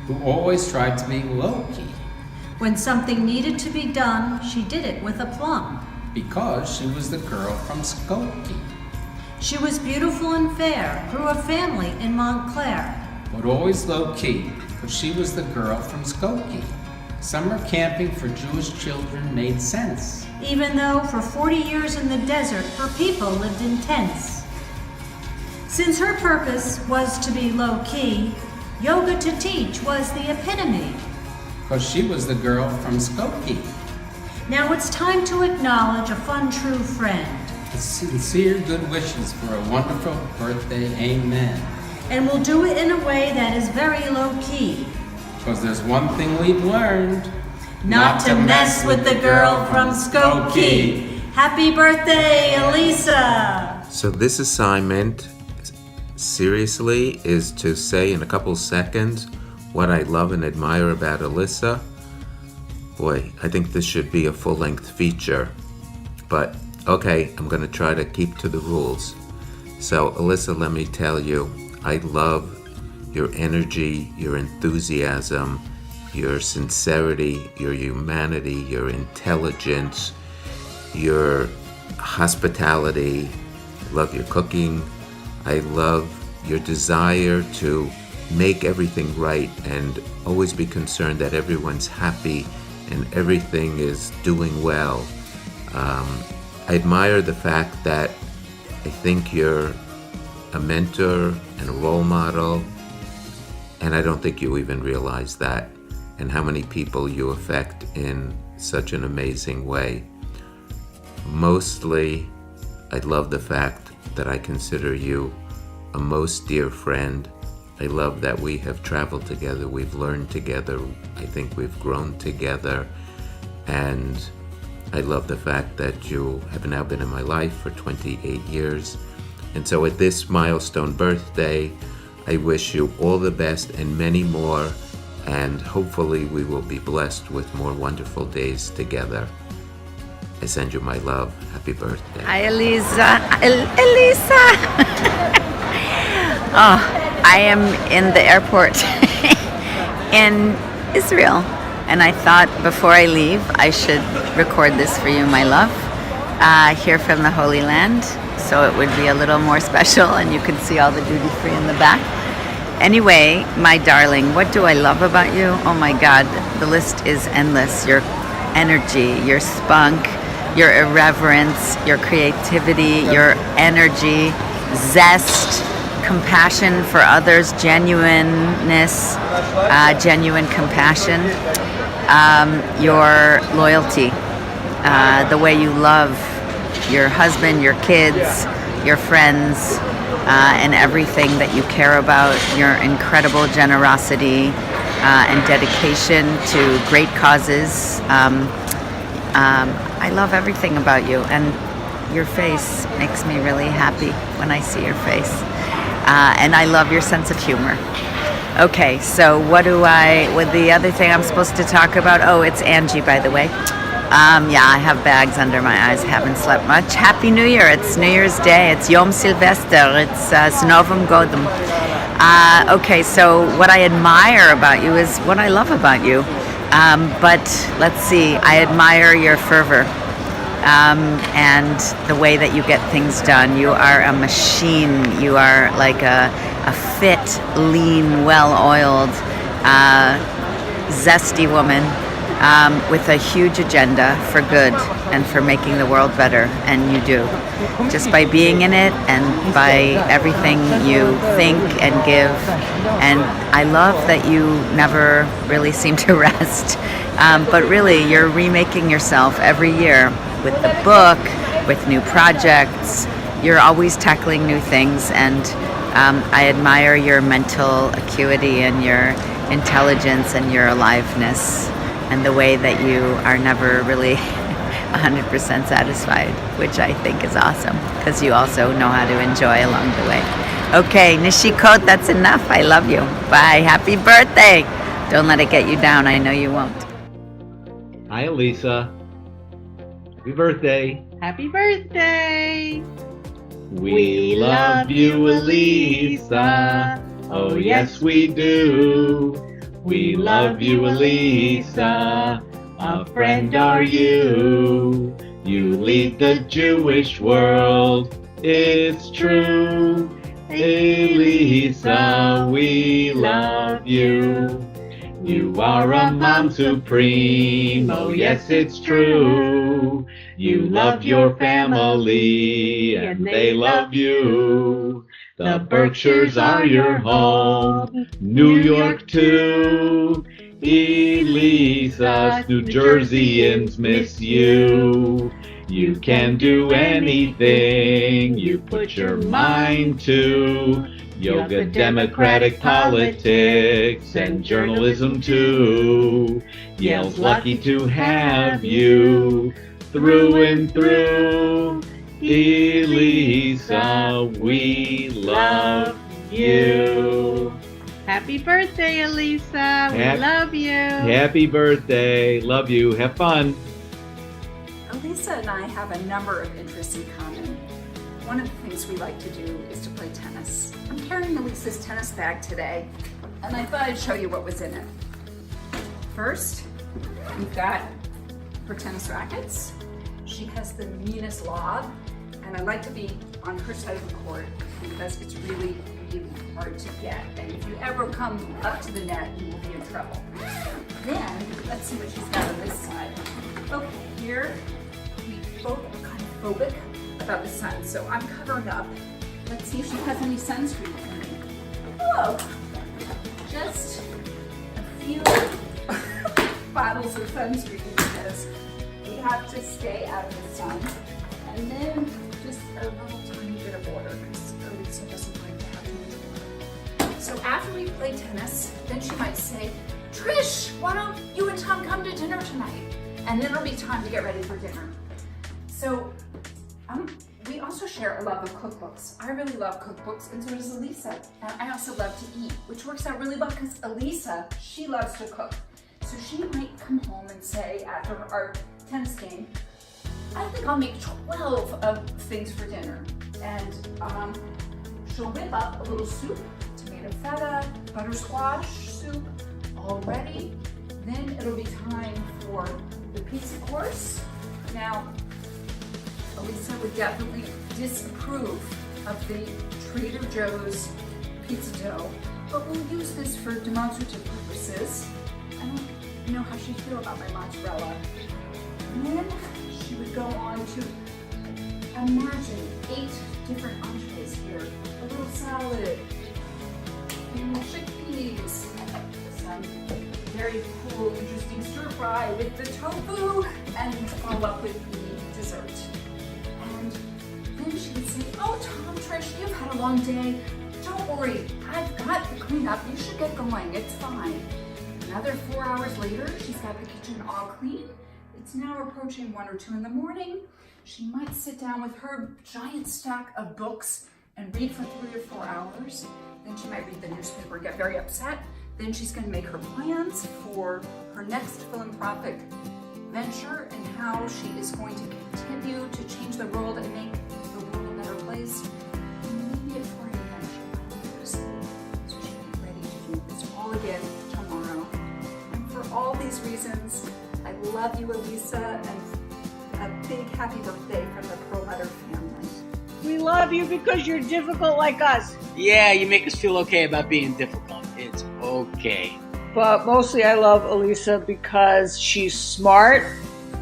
who always tried to be low-key. When something needed to be done, she did it with aplomb. Because she was the girl from Skokie. She was beautiful and fair, grew a family in Montclair. But always low-key, because she was the girl from Skokie. Summer camping for Jewish children made sense. Even though for 40 years in the desert, her people lived in tents. Since her purpose was to be low-key, yoga to teach was the epitome. Because she was the girl from Skokie. Now it's time to acknowledge a fun, true friend. With sincere good wishes for a wonderful birthday, amen. And we'll do it in a way that is very low-key. Because there's one thing we've learned. Not to mess with the girl from Skokie. Happy birthday, Elisa! So this assignment, seriously, is to say in a couple seconds what I love and admire about Elisa. Boy, I think this should be a full-length feature. But, okay, I'm going to try to keep to the rules. So, Elisa, let me tell you, I love your energy, your enthusiasm, your sincerity, your humanity, your intelligence, your hospitality. I love your cooking. I love your desire to make everything right and always be concerned that everyone's happy and everything is doing well. I admire the fact that I think you're a mentor and a role model, and I don't think you even realize that, and how many people you affect in such an amazing way. Mostly, I love the fact that I consider you a most dear friend. I love that we have traveled together, we've learned together, I think we've grown together, and I love the fact that you have now been in my life for 28 years. And so at this milestone birthday, I wish you all the best and many more, and hopefully we will be blessed with more wonderful days together. I send you my love. Happy birthday. Hi, Elisa. Elisa! Oh, I am in the airport in Israel, and I thought before I leave, I should record this for you, my love, here from the Holy Land, so it would be a little more special, and you could see all the duty-free in the back. Anyway, my darling, what do I love about you? Oh my God, the list is endless. Your energy, your spunk, your irreverence, your creativity, your energy, zest, compassion for others, genuineness, genuine compassion, your loyalty, the way you love your husband, your kids, your friends, and everything that you care about, your incredible generosity and dedication to great causes. I love everything about you, and your face makes me really happy when I see your face. And I love your sense of humor. Okay, so what the other thing I'm supposed to talk about? Oh, it's Angie, by the way. Yeah, I have bags under my eyes, haven't slept much. Happy New Year, it's New Year's Day, it's Yom Silvester, it's Znovim Godem. Okay, so what I admire about you is what I love about you. But let's see, I admire your fervor and the way that you get things done. You are a machine. You are like a fit, lean, well-oiled, zesty woman with a huge agenda for good and for making the world better, and you do. Just by being in it and by everything you think and give. And I love that you never really seem to rest. But really, you're remaking yourself every year with the book, with new projects. You're always tackling new things, and I admire your mental acuity and your intelligence and your aliveness and the way that you are never really 100% satisfied, which I think is awesome, because you also know how to enjoy along the way. Okay, Nishikot, that's enough. I love you. Bye. Happy birthday. Don't let it get you down. I know you won't. Hi, Elisa. Happy birthday. Happy birthday. We love you, Elisa. Oh, yes, we do. We love you, Elisa. A friend are you. You lead the Jewish world. It's true. Elisa, we love you. You are a mom supreme. Oh, yes, it's true. You love your family, and they love you. The Berkshires are your home. New York, too. Elisa, New Jerseyans miss you. You can do anything you put your mind to. Yoga, democratic politics, and journalism too. Yale's lucky to have you through and through. Elisa, we love you. Happy birthday, Elisa. We love you. Happy birthday. Love you. Have fun. Elisa and I have a number of interests in common. One of the things we like to do is to play tennis. I'm carrying Elisa's tennis bag today, and I thought I'd show you what was in it. First, we've got her tennis rackets. She has the meanest lob, and I like to be on her side of the court because it's really, really hard to get. And if you ever come up to the net, you will be in trouble. Then, let's see what she's got on this side. Okay, here, we both are kind of phobic about the sun, so I'm covering up. Let's see if she has any sunscreen for me. Oh, just a few bottles of sunscreen because we have to stay out of the sun. And then just a little tiny bit of water because Elisa doesn't like to have too much water. So after we play tennis, then she might say, Trish, why don't you and Tom come to dinner tonight? And then it'll be time to get ready for dinner. So we also share a love of cookbooks. I really love cookbooks, and so does Elisa. And I also love to eat, which works out really well because Elisa, she loves to cook. So she might come home and say after our tennis game, I think I'll make 12 of things for dinner. And she'll whip up a little soup, tomato feta, butter squash soup, all ready. Then it'll be time for the pizza course. Now, Elisa would definitely disapprove of the Trader Joe's pizza dough, but we'll use this for demonstrative purposes. I don't know how she'd feel about my mozzarella. And then she would go on to imagine 8 different entrees here. A little salad, chickpeas, some very cool, interesting stir fry with the tofu, and follow up with the dessert. And then she would say, oh, Tom, Trish, you've had a long day. Don't worry, I've got the cleanup. You should get going, it's fine. Another 4 hours later, she's got the kitchen all clean. It's now approaching 1 or 2 in the morning. She might sit down with her giant stack of books and read for 3 or 4 hours. Then she might read the newspaper and get very upset. Then she's going to make her plans for her next philanthropic venture and how she is going to continue to change the world and make the world a better place. And maybe at 4 a.m. she might go to sleep. So she'll be ready to do this all again tomorrow. And for all these reasons, I love you, Elisa, and a big happy birthday from the Perlmutter family. We love you because you're difficult like us. Yeah, you make us feel okay about being difficult. It's okay. But mostly I love Elisa because she's smart,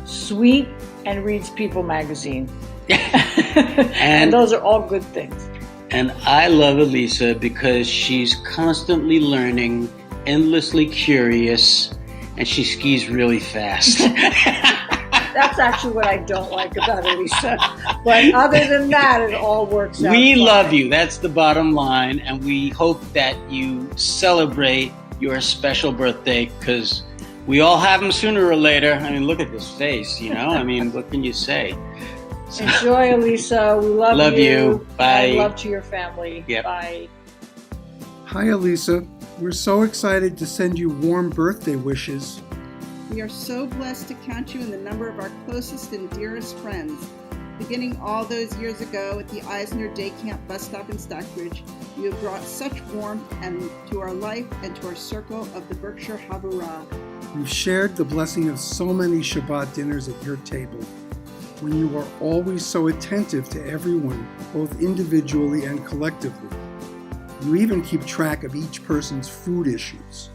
sweet, and reads People magazine. And those are all good things. And I love Elisa because she's constantly learning, endlessly curious, and she skis really fast. That's actually what I don't like about Elisa. But other than that, it all works out. We fine. love you. That's the bottom line. And we hope that you celebrate your special birthday because we all have them sooner or later. I mean, look at this face, you know? I mean, what can you say? So, enjoy, Elisa. We love you. Bye. And love to your family. Yep. Bye. Hi, Elisa. We're so excited to send you warm birthday wishes. We are so blessed to count you in the number of our closest and dearest friends. Beginning all those years ago at the Eisner Day Camp bus stop in Stockbridge, You have brought such warmth and to our life and to our circle of the Berkshire Havurah. We've shared the blessing of so many Shabbat dinners at your table, when you are always so attentive to everyone, both individually and collectively. You even keep track of each person's food issues.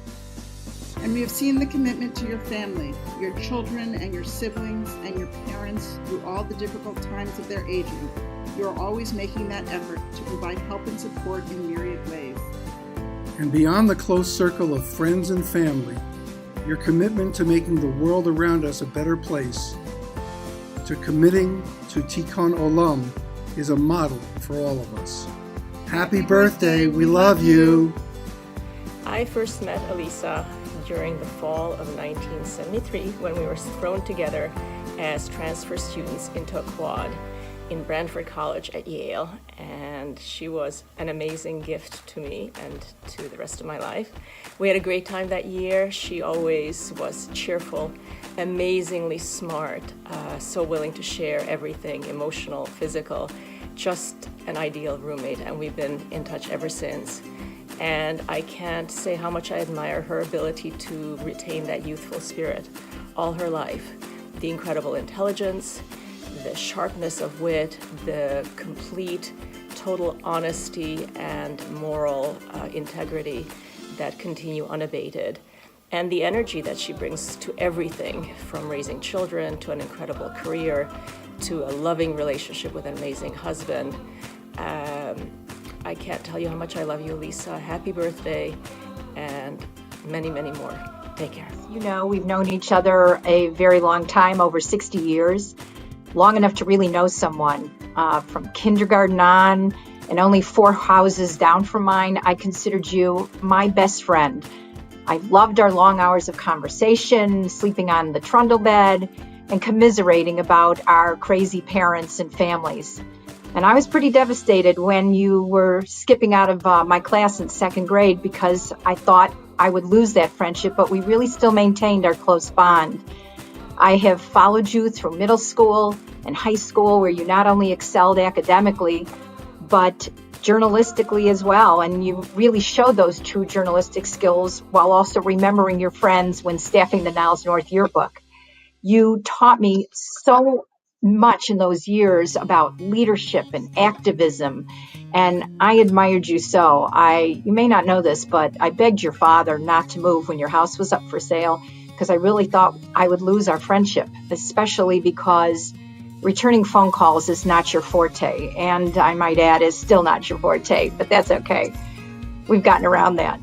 And we have seen the commitment to your family, your children and your siblings and your parents through all the difficult times of their aging. You are always making that effort to provide help and support in myriad ways. And beyond the close circle of friends and family, your commitment to making the world around us a better place, to committing to Tikkun Olam, is a model for all of us. Happy birthday, we love you. I first met Elisa during the fall of 1973 when we were thrown together as transfer students into a quad in Branford College at Yale, and she was an amazing gift to me and to the rest of my life. We had a great time that year. She always was cheerful, amazingly smart, so willing to share everything, emotional, physical, just an ideal roommate, and we've been in touch ever since. And I can't say how much I admire her ability to retain that youthful spirit all her life. The incredible intelligence, the sharpness of wit, the complete, total honesty and moral integrity that continue unabated, and the energy that she brings to everything, from raising children to an incredible career to a loving relationship with an amazing husband. I can't tell you how much I love you, Elisa. Happy birthday, and many, many more. Take care. You know, we've known each other a very long time, over 60 years, long enough to really know someone. From kindergarten on, and only 4 houses down from mine, I considered you my best friend. I loved our long hours of conversation, sleeping on the trundle bed, and commiserating about our crazy parents and families. And I was pretty devastated when you were skipping out of my class in 2nd grade because I thought I would lose that friendship, but we really still maintained our close bond. I have followed you through middle school and high school, where you not only excelled academically, but journalistically as well. And you really showed those true journalistic skills while also remembering your friends when staffing the Niles North yearbook. You taught me so much in those years about leadership and activism, and I admired you so. You may not know this, but I begged your father not to move when your house was up for sale because I really thought I would lose our friendship, especially because returning phone calls is not your forte, and I might add is still not your forte, but that's okay. We've gotten around that.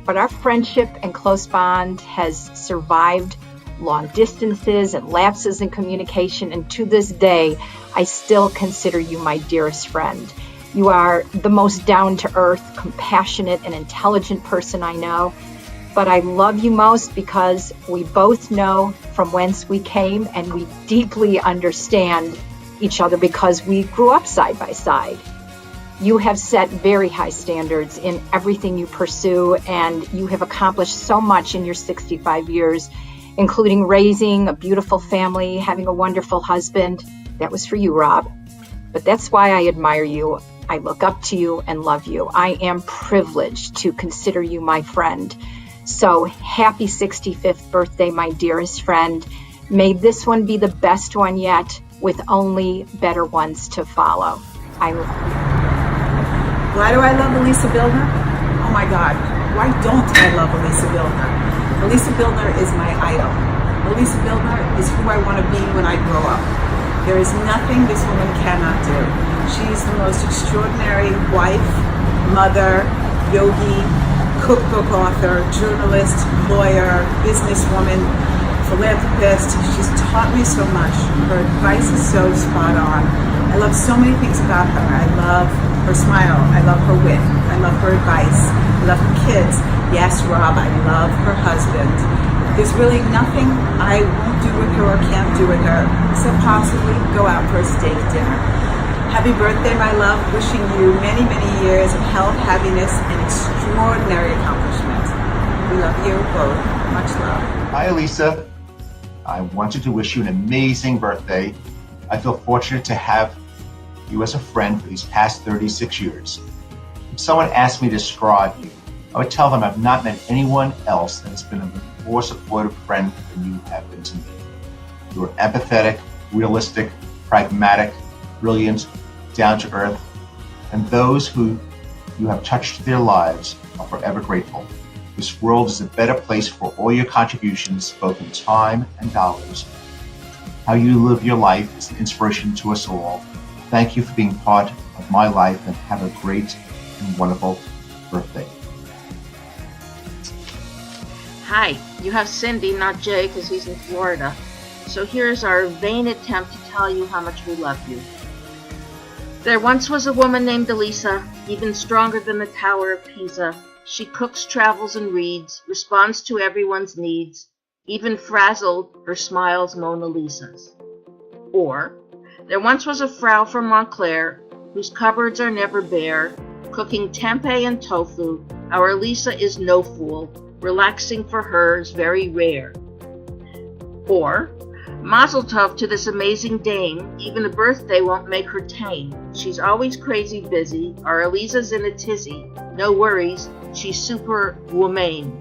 But our friendship and close bond has survived long distances and lapses in communication, and to this day, I still consider you my dearest friend. You are the most down-to-earth, compassionate, and intelligent person I know, but I love you most because we both know from whence we came, and we deeply understand each other because we grew up side by side. You have set very high standards in everything you pursue, and you have accomplished so much in your 65 years, including raising a beautiful family, having a wonderful husband. That was for you, Rob. But that's why I admire you. I look up to you and love you. I am privileged to consider you my friend. So happy 65th birthday, my dearest friend. May this one be the best one yet, with only better ones to follow. I love you. Why do I love Elisa Bildner? Oh my God, why don't I love Elisa Bildner? Elisa Bildner is my idol. Elisa Bildner is who I want to be when I grow up. There is nothing this woman cannot do. She's the most extraordinary wife, mother, yogi, cookbook author, journalist, lawyer, businesswoman, philanthropist. She's taught me so much. Her advice is so spot on. I love so many things about her. I love her smile. I love her wit. I love her advice. I love her kids. Yes, Rob, I love her husband. There's really nothing I won't do with her or can't do with her, except possibly go out for a steak dinner. Happy birthday, my love. Wishing you many, many years of health, happiness, and extraordinary accomplishment. We love you both. Much love. Hi, Elisa. I wanted to wish you an amazing birthday. I feel fortunate to have you as a friend for these past 36 years. If someone asked me to describe you, I would tell them I've not met anyone else that has been a more supportive friend than you have been to me. You are empathetic, realistic, pragmatic, brilliant, down to earth, and those who you have touched their lives are forever grateful. This world is a better place for all your contributions, both in time and dollars. How you live your life is an inspiration to us all. Thank you for being part of my life, and have a great and wonderful birthday. Hi, you have Cindy, not Jay, because he's in Florida. So here's our vain attempt to tell you how much we love you. There once was a woman named Elisa, even stronger than the Tower of Pisa. She cooks, travels, and reads, responds to everyone's needs, even frazzled, her smiles Mona Lisa's. Or, there once was a Frau from Montclair, whose cupboards are never bare, cooking tempeh and tofu. Our Elisa is no fool, relaxing for her is very rare. Or, Mazel tov to this amazing dame, even a birthday won't make her tame. She's always crazy busy, our Elisa's in a tizzy, no worries, she's superwoman.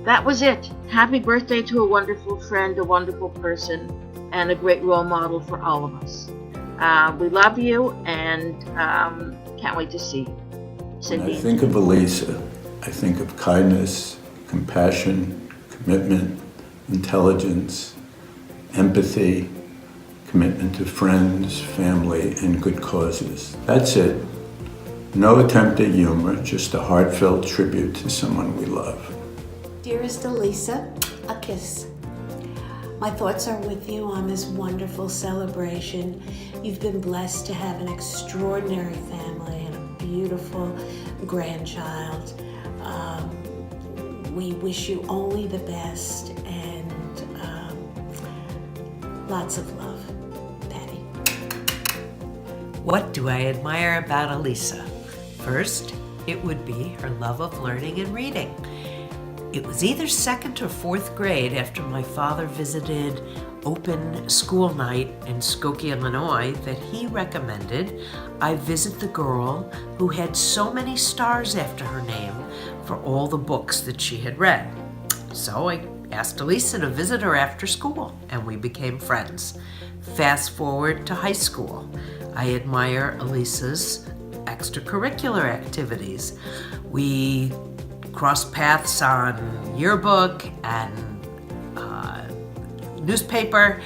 That was it. Happy birthday to a wonderful friend, a wonderful person, and a great role model for all of us. We love you, and can't wait to see you. When I think of Elisa, I think of kindness, compassion, commitment, intelligence, empathy, commitment to friends, family, and good causes. That's it. No attempt at humor, just a heartfelt tribute to someone we love. Dearest Elisa, a kiss. My thoughts are with you on this wonderful celebration. You've been blessed to have an extraordinary family and a beautiful grandchild. We wish you only the best and lots of love. Patty. What do I admire about Elisa? First, it would be her love of learning and reading. It was either 2nd or 4th grade after my father visited open school night in Skokie, Illinois, that he recommended I visit the girl who had so many stars after her name for all the books that she had read. So I asked Elisa to visit her after school, and we became friends. Fast forward to high school. I admire Elisa's extracurricular activities. We crossed paths on yearbook and newspaper,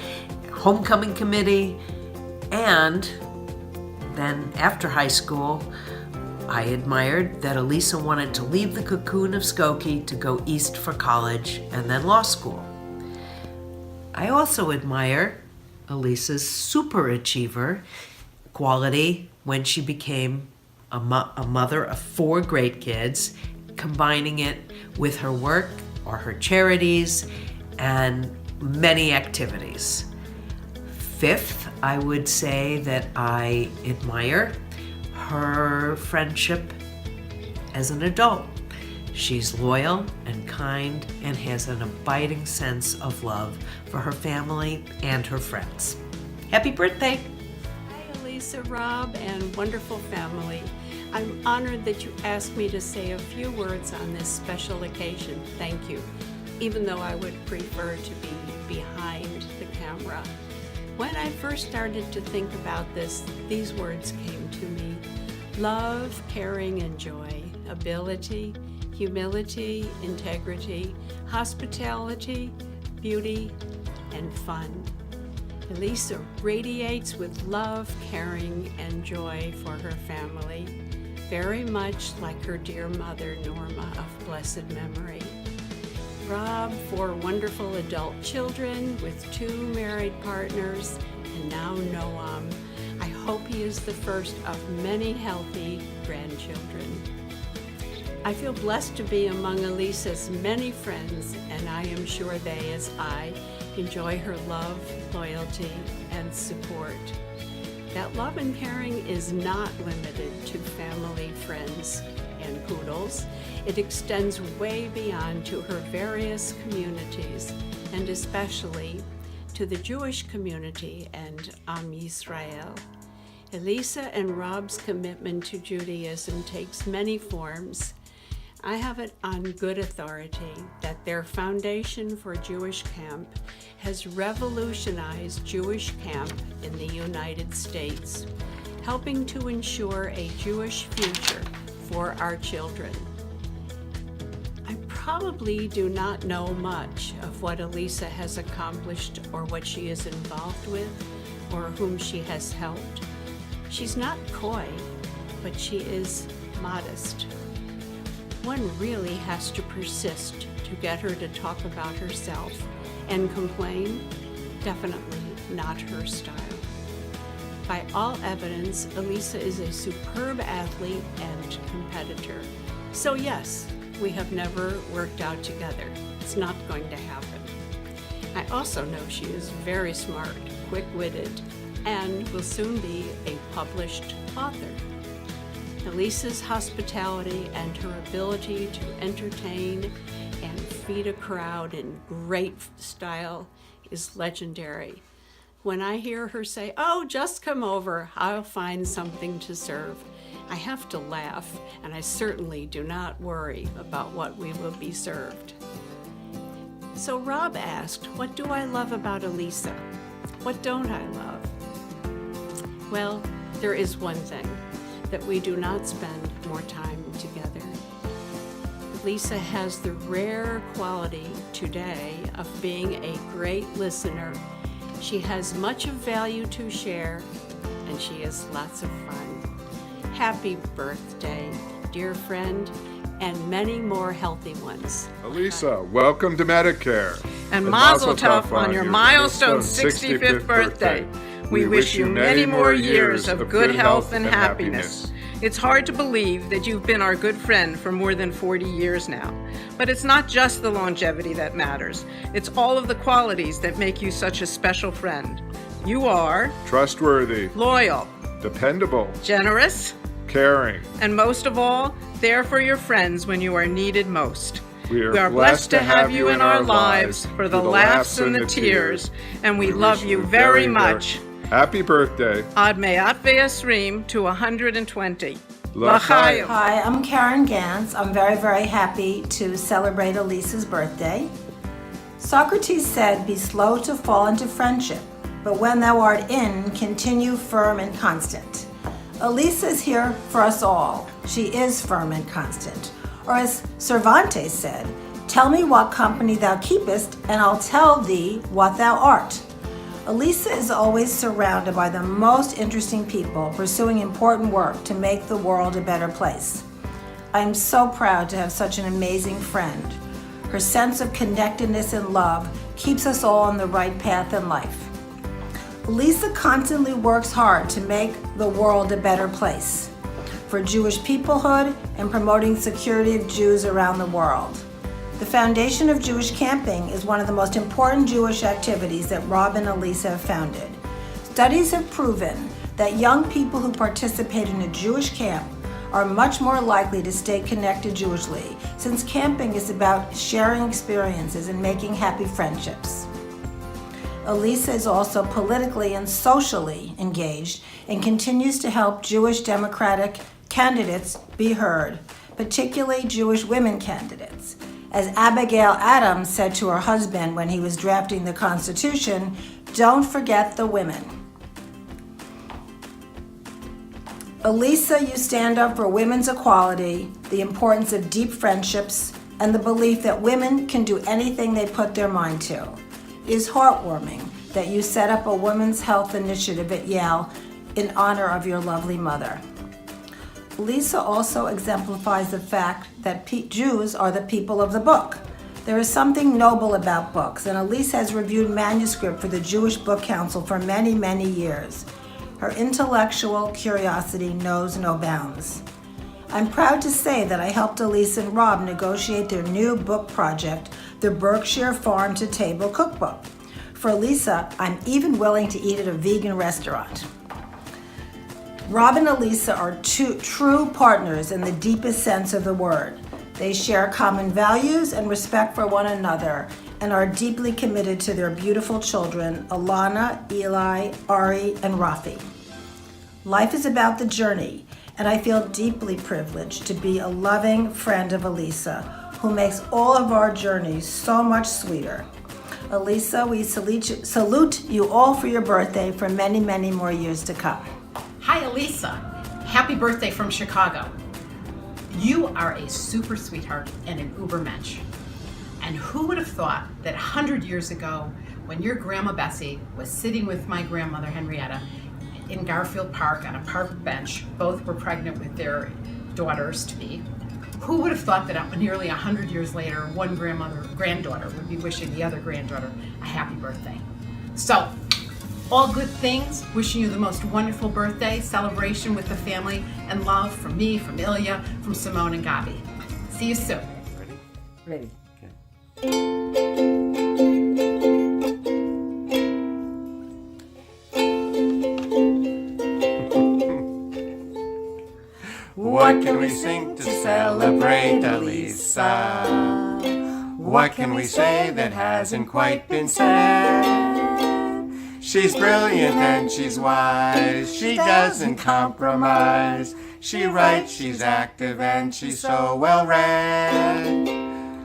homecoming committee, and then after high school, I admired that Elisa wanted to leave the cocoon of Skokie to go east for college and then law school. I also admire Elisa's superachiever quality when she became a mother of 4 great kids, combining it with her work or her charities and many activities. 5th, I would say that I admire her friendship as an adult. She's loyal and kind and has an abiding sense of love for her family and her friends. Happy birthday! Hi, Elisa, Rob, and wonderful family. I'm honored that you asked me to say a few words on this special occasion. Thank you, even though I would prefer to be behind the camera. When I first started to think about this, these words came to me. Love, caring, and joy, ability, humility, integrity, hospitality, beauty, and fun. Elisa radiates with love, caring, and joy for her family, very much like her dear mother, Norma, of blessed memory. Rob, 4 wonderful adult children with 2 married partners, and now Noam. I hope he is the first of many healthy grandchildren. I feel blessed to be among Elisa's many friends, and I am sure they, as I, enjoy her love, loyalty, and support. That love and caring is not limited to family, friends, and poodles. It extends way beyond to her various communities, and especially to the Jewish community and Am Yisrael. Elisa and Rob's commitment to Judaism takes many forms. I have it on good authority that their Foundation for Jewish Camp has revolutionized Jewish camp in the United States, helping to ensure a Jewish future for our children. I probably do not know much of what Elisa has accomplished or what she is involved with or whom she has helped. She's not coy, but she is modest. One really has to persist to get her to talk about herself, and complain, definitely not her style. By all evidence, Elisa is a superb athlete and competitor. So yes, we have never worked out together. It's not going to happen. I also know she is very smart, quick-witted, and will soon be a published author. Elisa's hospitality and her ability to entertain and feed a crowd in great style is legendary. When I hear her say, "Oh, just come over, I'll find something to serve," I have to laugh, and I certainly do not worry about what we will be served. So Rob asked, what do I love about Elisa? What don't I love? Well, there is one thing, that we do not spend more time together. Lisa has the rare quality today of being a great listener. She has much of value to share, and she has lots of fun. Happy birthday, dear friend, and many more healthy ones. Elisa, welcome to Medicare. And Mazel Tov on your milestone 65th birthday. We wish you many more years of good health and happiness. It's hard to believe that you've been our good friend for more than 40 years now. But it's not just the longevity that matters. It's all of the qualities that make you such a special friend. You are Trustworthy, loyal, dependable, generous, caring, and most of all, there for your friends when you are needed most. We are blessed to have you in our lives for the laughs and the tears, and we love you very much. Happy birthday. Ad me'at ve'esrim to 120. L'chaim. Hi, I'm Karen Gantz. I'm very, very happy to celebrate Elisa's birthday. Socrates said, "Be slow to fall into friendship, but when thou art in, continue firm and constant." Elisa is here for us all. She is firm and constant. Or as Cervantes said, "Tell me what company thou keepest, and I'll tell thee what thou art." Elisa is always surrounded by the most interesting people pursuing important work to make the world a better place. I am so proud to have such an amazing friend. Her sense of connectedness and love keeps us all on the right path in life. Elisa constantly works hard to make the world a better place for Jewish peoplehood and promoting security of Jews around the world. The Foundation of Jewish Camping is one of the most important Jewish activities that Rob and Elisa have founded. Studies have proven that young people who participate in a Jewish camp are much more likely to stay connected Jewishly, since camping is about sharing experiences and making happy friendships. Elisa is also politically and socially engaged and continues to help Jewish Democratic candidates be heard, particularly Jewish women candidates. As Abigail Adams said to her husband when he was drafting the Constitution, "Don't forget the women." Elisa, you stand up for women's equality, the importance of deep friendships, and the belief that women can do anything they put their mind to. It is heartwarming that you set up a women's health initiative at Yale in honor of your lovely mother. Elisa also exemplifies the fact that Jews are the people of the book. There is something noble about books, and Elisa has reviewed manuscript for the Jewish Book Council for many, many years. Her intellectual curiosity knows no bounds. I'm proud to say that I helped Elisa and Rob negotiate their new book project, the Berkshire Farm to Table Cookbook. For Elisa, I'm even willing to eat at a vegan restaurant. Rob and Elisa are two true partners in the deepest sense of the word. They share common values and respect for one another and are deeply committed to their beautiful children, Alana, Eli, Ari, and Rafi. Life is about the journey, and I feel deeply privileged to be a loving friend of Elisa, who makes all of our journeys so much sweeter. Elisa, we salute you all for your birthday for many, many more years to come. Hi, Elisa. Happy birthday from Chicago. You are a super sweetheart and an uber mensch. And who would have thought that 100 years ago, when your grandma Bessie was sitting with my grandmother Henrietta in Garfield Park on a park bench, both were pregnant with their daughters-to-be, who would have thought that nearly 100 years later, one granddaughter would be wishing the other granddaughter a happy birthday. So, all good things, wishing you the most wonderful birthday, celebration with the family, and love from me, from Ilya, from Simone and Gabi. See you soon. Ready. What can we sing to celebrate Elisa? What can we say that hasn't quite been said? She's brilliant and she's wise, she doesn't compromise. She writes, she's active, and she's so well read.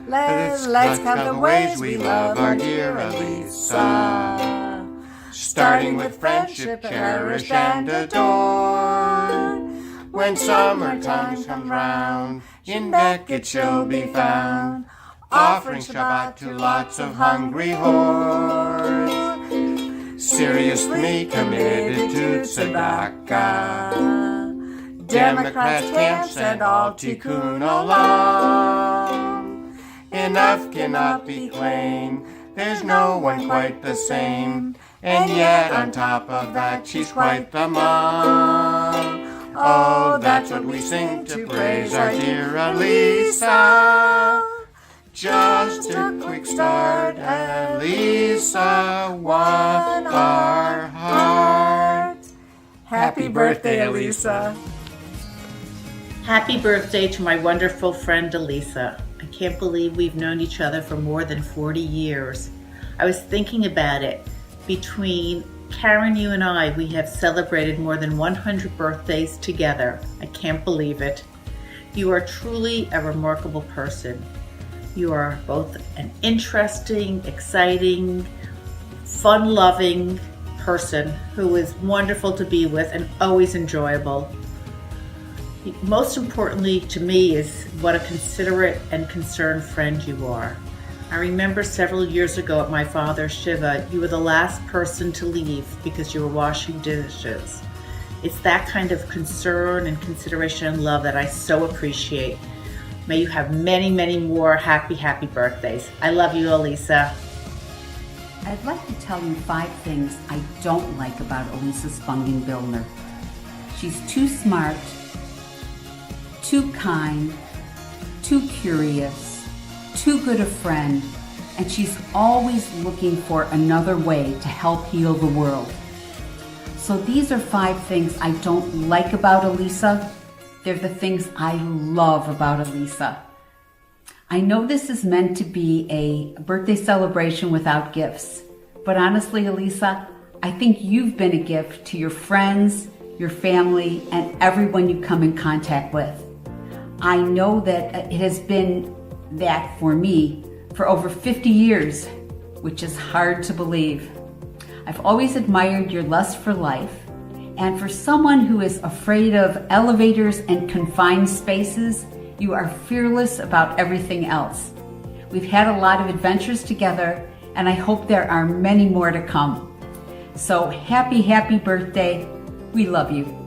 Let's count the ways we love our dear Elisa. Starting with friendship, cherished and adored. When summertime comes round, in Beckett she'll be found, offering Shabbat to lots of hungry hordes. Serious with me, committed to tzedakah. Democrats can't send all tikkun olam. Enough cannot be claimed, there's no one quite the same. And yet on top of that, she's quite the mom. Oh, that's what we sing to praise our dear Elisa. Just a quick start, Elisa won our hearts. Happy birthday, Elisa. Happy birthday to my wonderful friend Elisa. I can't believe we've known each other for more than 40 years. I was thinking about it. Between Karen, you and I, we have celebrated more than 100 birthdays together. I can't believe it. You are truly a remarkable person. You are both an interesting, exciting, fun-loving person who is wonderful to be with and always enjoyable. Most importantly to me is what a considerate and concerned friend you are. I remember several years ago at my father's Shiva, you were the last person to leave because you were washing dishes. It's that kind of concern and consideration and love that I so appreciate. May you have many, many more happy, happy birthdays. I love you, Elisa. I'd like to tell you 5 things I don't like about Elisa Spungen Bildner. She's too smart, too kind, too curious, too good a friend, and she's always looking for another way to help heal the world. So these are 5 things I don't like about Elisa. They're the things I love about Elisa. I know this is meant to be a birthday celebration without gifts, but honestly, Elisa, I think you've been a gift to your friends, your family, and everyone you come in contact with. I know that it has been that for me for over 50 years, which is hard to believe. I've always admired your lust for life, and for someone who is afraid of elevators and confined spaces, you are fearless about everything else. We've had a lot of adventures together, and I hope there are many more to come. So happy, happy birthday. We love you.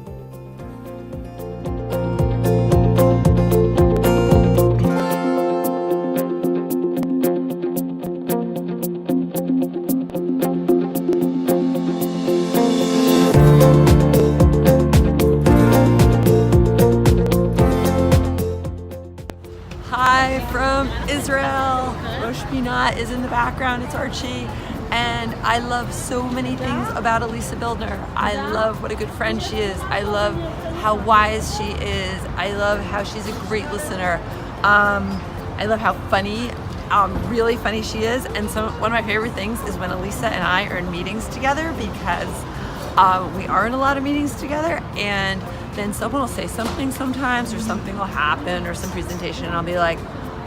Hi from Israel. Rosh Pinat is in the background, it's Archie. And I love so many things about Elisa Bildner. I love what a good friend she is. I love how wise she is. I love how she's a great listener. I love how funny, really funny she is. And so one of my favorite things is when Elisa and I are in meetings together because We are in a lot of meetings together, and then someone will say something sometimes, or something will happen, or some presentation, and I'll be like,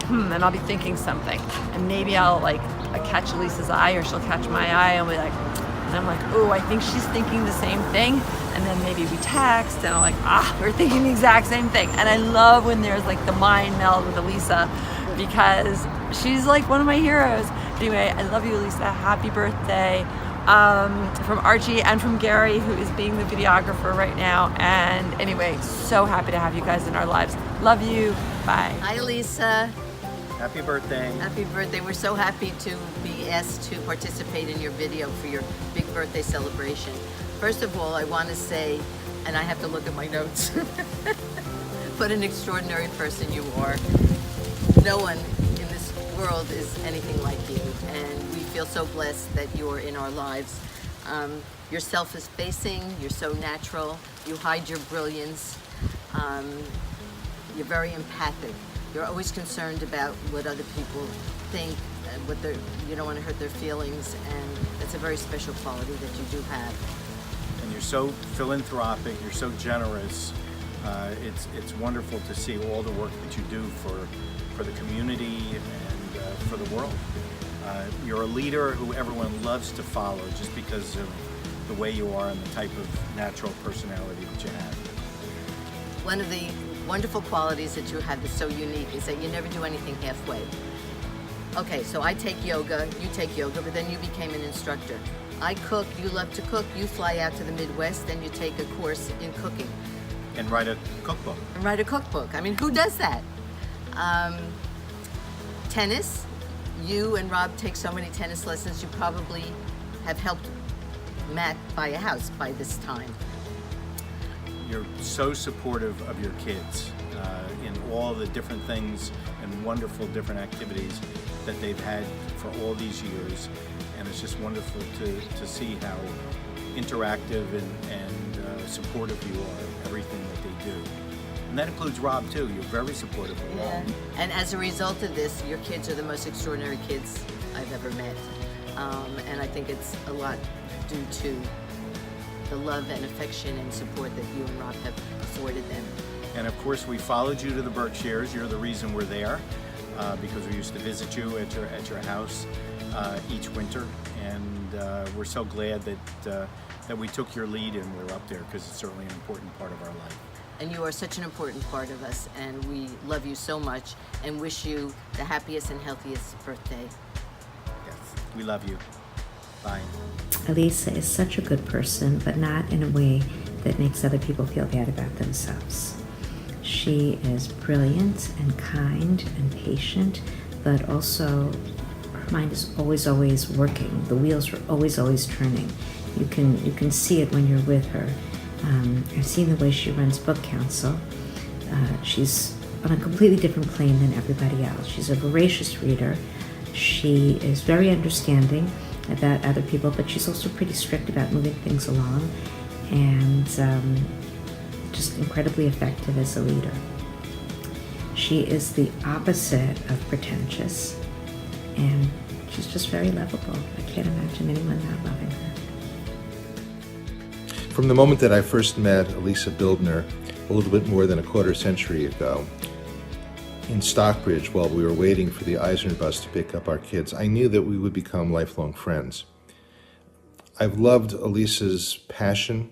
and I'll be thinking something, and maybe I'll catch Elisa's eye, or she'll catch my eye, and we'll be like, and I'm like, oh, I think she's thinking the same thing, and then maybe we text, and I'm like, we're thinking the exact same thing. And I love when there's like the mind meld with Elisa, because she's like one of my heroes. Anyway, I love you, Elisa. Happy birthday. From Archie and from Gary, who is being the videographer right now. And anyway, so happy to have you guys in our lives. Love you. Bye. Hi, Elisa. Happy birthday. Happy birthday. We're so happy to be asked to participate in your video for your big birthday celebration. First of all, I want to say, and I have to look at my notes, what an extraordinary person you are. No one in this world is anything like you, and we feel so blessed that you're in our lives. You're self-effacing, you're so natural, you hide your brilliance, you're very empathic. You're always concerned about what other people think, and you don't want to hurt their feelings, and that's a very special quality that you do have. And you're so philanthropic, you're so generous. It's wonderful to see all the work that you do for the community and for the world. You're a leader who everyone loves to follow just because of the way you are and the type of natural personality that you have. One of the wonderful qualities that you have that's so unique is that you never do anything halfway. Okay, so I take yoga, you take yoga, but then you became an instructor. I cook, you love to cook, you fly out to the Midwest, then you take a course in cooking. And write a cookbook. And write a cookbook. I mean, who does that? Tennis, you and Rob take so many tennis lessons, you probably have helped Matt buy a house by this time. You're so supportive of your kids in all the different things and wonderful different activities that they've had for all these years. And it's just wonderful to see how interactive and supportive you are, everything that they do. And that includes Rob too. You're very supportive of Rob. And as a result of this, your kids are the most extraordinary kids I've ever met. And I think it's a lot due to the love and affection and support that you and Rob have afforded them. And of course, we followed you to the Berkshires. You're the reason we're there, because we used to visit you at your house each winter. And we're so glad that we took your lead and we're up there, because it's certainly an important part of our life. And you are such an important part of us, and we love you so much and wish you the happiest and healthiest birthday. Yes, we love you. Bye. Elisa is such a good person, but not in a way that makes other people feel bad about themselves. She is brilliant and kind and patient, but also her mind is always working. The wheels are always turning. You can see it when you're with her. I've seen the way she runs book council. She's on a completely different plane than everybody else. She's a voracious reader. She is very understanding about other people, but she's also pretty strict about moving things along, and just incredibly effective as a leader. She is the opposite of pretentious, and she's just very lovable. I can't imagine anyone not loving her. From the moment that I first met Elisa Bildner a little bit more than a quarter century ago in Stockbridge while we were waiting for the Eisner bus to pick up our kids, I knew that we would become lifelong friends. I've loved Elisa's passion,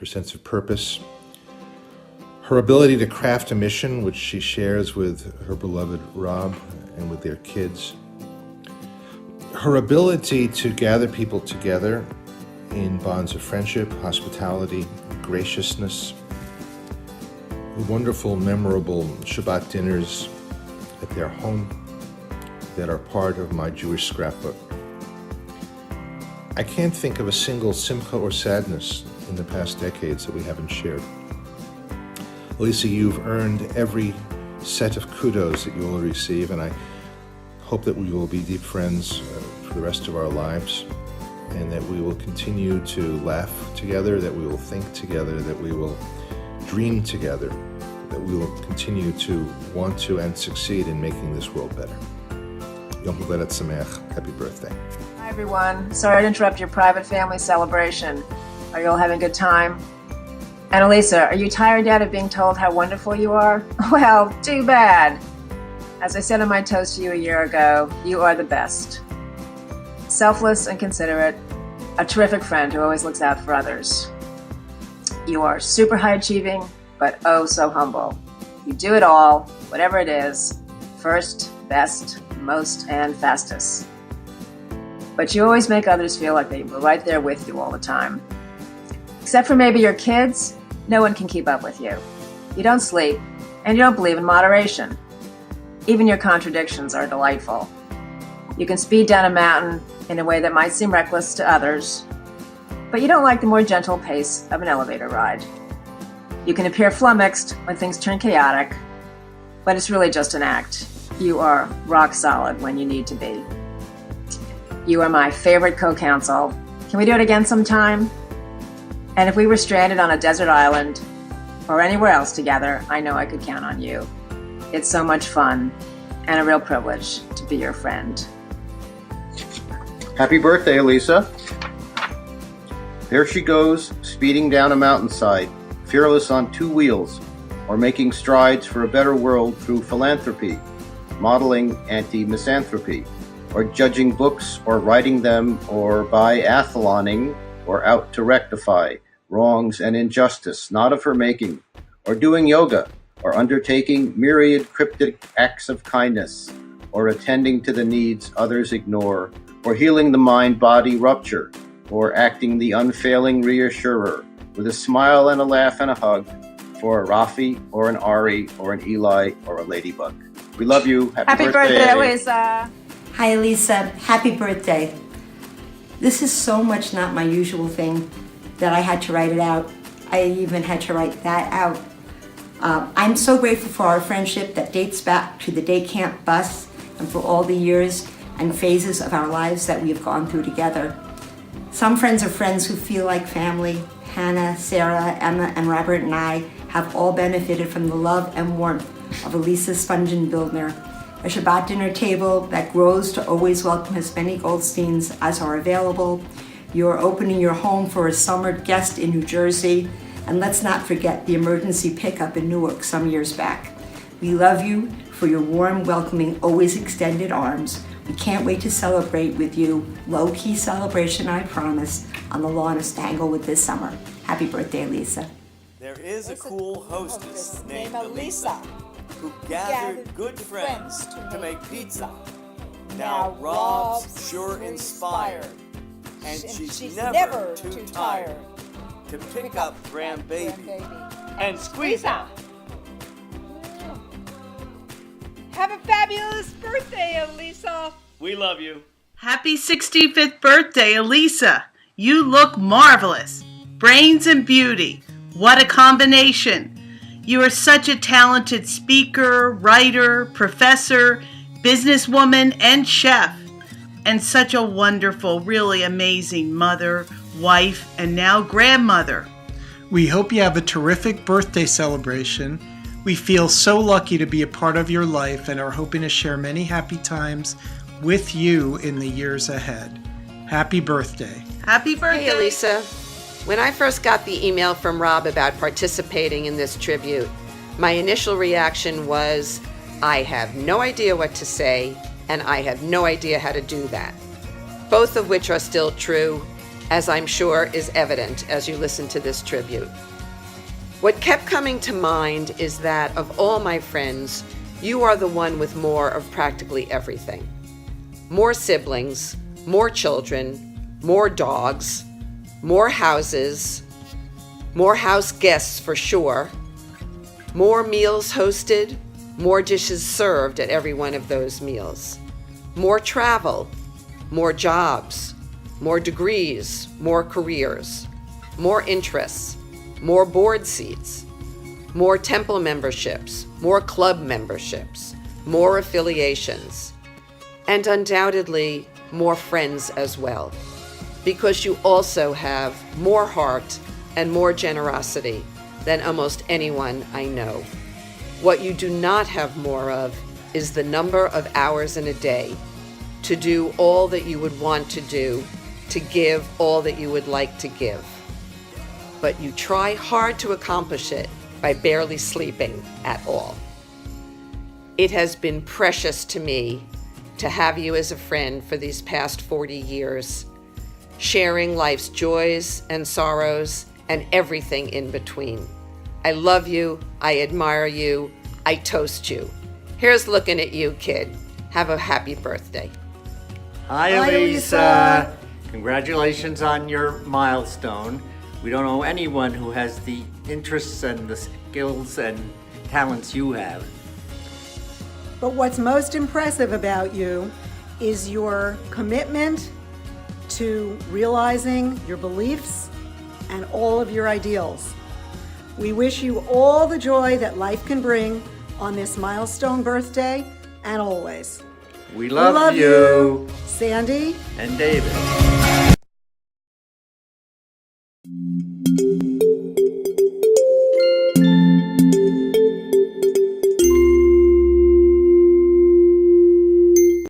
her sense of purpose, her ability to craft a mission which she shares with her beloved Rob and with their kids, her ability to gather people together in bonds of friendship, hospitality, graciousness, wonderful, memorable Shabbat dinners at their home that are part of my Jewish scrapbook. I can't think of a single simcha or sadness in the past decades that we haven't shared. Elisa, you've earned every set of kudos that you will receive, and I hope that we will be deep friends for the rest of our lives, and that we will continue to laugh together, that we will think together, that we will dream together, that we will continue to want to and succeed in making this world better. Yom Halelet Sameach. Happy birthday. Hi everyone. Sorry to interrupt your private family celebration, Are you all having a good time? And Elisa, are you tired yet of being told how wonderful you are? Well, too bad. As I said in my toast to you a year ago, you are the best. Selfless and considerate, a terrific friend who always looks out for others. You are super high achieving, but oh so humble. You do it all, whatever it is, first, best, most, and fastest. But you always make others feel like they were right there with you all the time. Except for maybe your kids, no one can keep up with you. You don't sleep, and you don't believe in moderation. Even your contradictions are delightful. You can speed down a mountain in a way that might seem reckless to others, but you don't like the more gentle pace of an elevator ride. You can appear flummoxed when things turn chaotic, but it's really just an act. You are rock solid when you need to be. You are my favorite co-counsel. Can we do it again sometime? And if we were stranded on a desert island or anywhere else together, I know I could count on you. It's so much fun and a real privilege to be your friend. Happy birthday, Elisa. There she goes, speeding down a mountainside, fearless on two wheels, or making strides for a better world through philanthropy, modeling anti-misanthropy, or judging books or writing them, or biathloning, or out to rectify wrongs and injustice not of her making, or doing yoga, or undertaking myriad cryptic acts of kindness, or attending to the needs others ignore, or healing the mind-body rupture, or acting the unfailing reassurer, with a smile and a laugh and a hug, for a Rafi, or an Ari, or an Eli, or a Ladybug. We love you. Happy birthday, Elisa. Hi, Elisa. Happy birthday. This is so much not my usual thing that I had to write it out. I even had to write that out. I'm so grateful for our friendship that dates back to the day camp bus and for all the years and phases of our lives that we have gone through together. Some friends are friends who feel like family. Hannah, Sarah, Emma, and Robert and I have all benefited from the love and warmth of Elisa Spungen Bildner, a Shabbat dinner table that grows to always welcome as many Goldsteins as are available. You're opening your home for a summer guest in New Jersey, and let's not forget the emergency pickup in Newark some years back. We love you for your warm, welcoming, always extended arms. We can't wait to celebrate with you. Low-key celebration, I promise, on the lawn of Stanglewood this summer. Happy birthday, Lisa. There is a cool hostess named Elisa who gathered good friends to make pizza. Now Rob's sure inspired, and she's never too tired to pick up grandbaby and squeeze her. Have a fabulous birthday, Elisa. We love you. Happy 65th birthday, Elisa. You look marvelous. Brains and beauty. What a combination. You are such a talented speaker, writer, professor, businesswoman, and chef. And such a wonderful, really amazing mother, wife, and now grandmother. We hope you have a terrific birthday celebration. We feel so lucky to be a part of your life and are hoping to share many happy times with you in the years ahead. Happy birthday. Happy birthday. Hey, Elisa. When I first got the email from Rob about participating in this tribute, my initial reaction was, I have no idea what to say, and I have no idea how to do that. Both of which are still true, as I'm sure is evident as you listen to this tribute. What kept coming to mind is that of all my friends, you are the one with more of practically everything. More siblings, more children, more dogs, more houses, more house guests for sure, more meals hosted, more dishes served at every one of those meals, more travel, more jobs, more degrees, more careers, more interests, more board seats, more temple memberships, more club memberships, more affiliations, and undoubtedly more friends as well, because you also have more heart and more generosity than almost anyone I know. What you do not have more of is the number of hours in a day to do all that you would want to do, to give all that you would like to give. but you try hard to accomplish it by barely sleeping at all. It has been precious to me to have you as a friend for these past 40 years, sharing life's joys and sorrows and everything in between. I love you, I admire you, I toast you. Here's looking at you, kid. Have a happy birthday. Hi, Elisa. Congratulations on your milestone. We don't know anyone who has the interests and the skills and talents you have. But what's most impressive about you is your commitment to realizing your beliefs and all of your ideals. We wish you all the joy that life can bring on this milestone birthday and always. We love you. Sandy And David.